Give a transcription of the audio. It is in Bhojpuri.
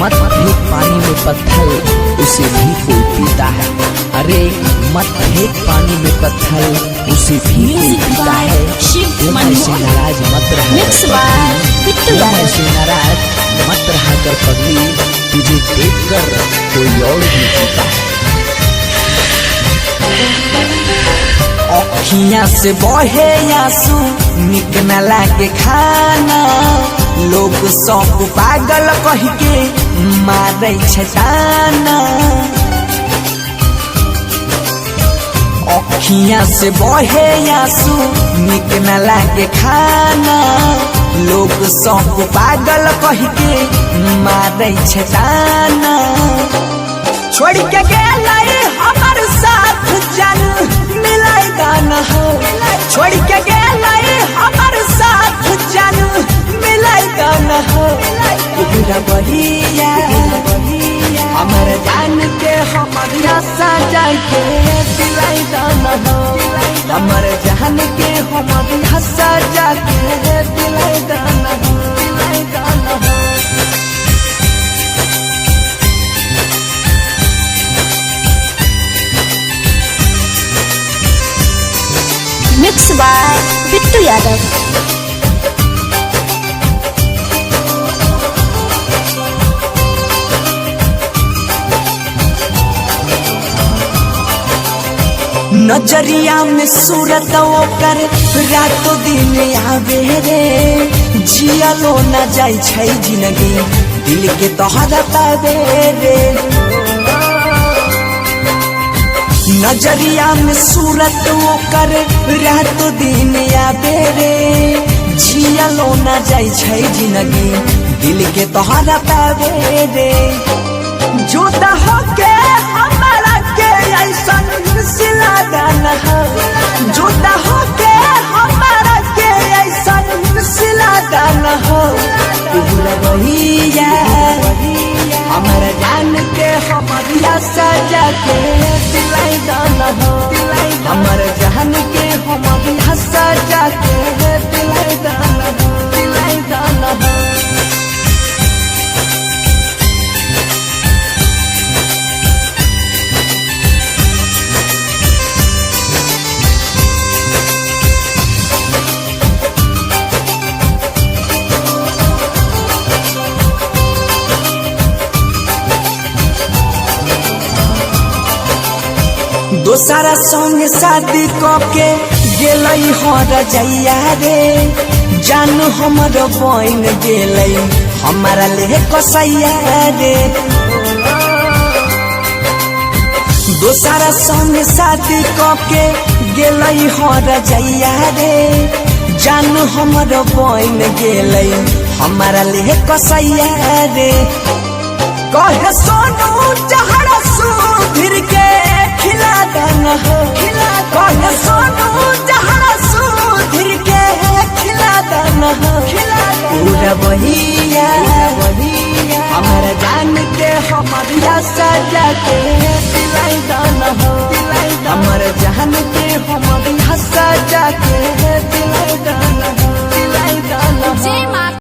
मत फेंक पानी में पत्थर, उसे भी कोई पीता है। अरे मत फेंक पानी में पत्थर, उसे भी कोई पीता है। ऐसे नाराज मत रहा, ऐसे नाराज मत रहा कर पगली, तुझे देखकर कोई और भी पीता है। अखियां से बहे आंसू, निक न लागे खाना, लोग सब पागल कह के मारे छटाना। अखियां से बहे आंसू, निक न लागे खाना, लोग सब पागल कह के मारे छटाना। छोड़ के गेलै हमार साथ जन मिलेगा न हो, छोड़ के गेलै हमार साथ जन मिलेगा न हो। तेरा बहिया हमर जान के हमारा सजा के दिलाइगा न हो, हमर जान के हमारा सजा के दिलाइगा न हो, दिलाइगा न हो। Mix by Bittu Yadav. नजरिया में सूरत ओकर रातों दिन आवे रे, जियलो न जाय छै जिंदगी दिल के तोहरा पावे रे। नजरिया में सूरत ओकर रातों दिन आवे रे, जियलो न जाय छै जिंदगी दिल के तोहरा पावे रे। जुदा होके हमारा के ऐसन सिलागा न हो, जुदा होके हमारा के ऐसन सिलागा न हो। तेरा बहिया हमारा जान के हमारा सजा के दिलाइगा न हो, हमारा जान के हमारा सजा के दिलाइगा न हो, दिलाइगा न हो। दोसरा संग शादी के गेलै हर जैया रे, जान हमर बन गेलै हमारा ले कसैया रे। दोसरा संग शादी के गेलै हर जैया रे, जान हमर बन गेलै हमारा ले कसैया रे। कहे सोनू जहरा सुधीर के खिलागा न हो, कहे सोनू जहरा सुधीर के खिलागा न हो। पूरा बहिया हमारा जान के हमारा सजा के दिलाइगा न हो, हमारा जान के हमारा सजा के दिलाइगा न हो, दिलाइगा न हो।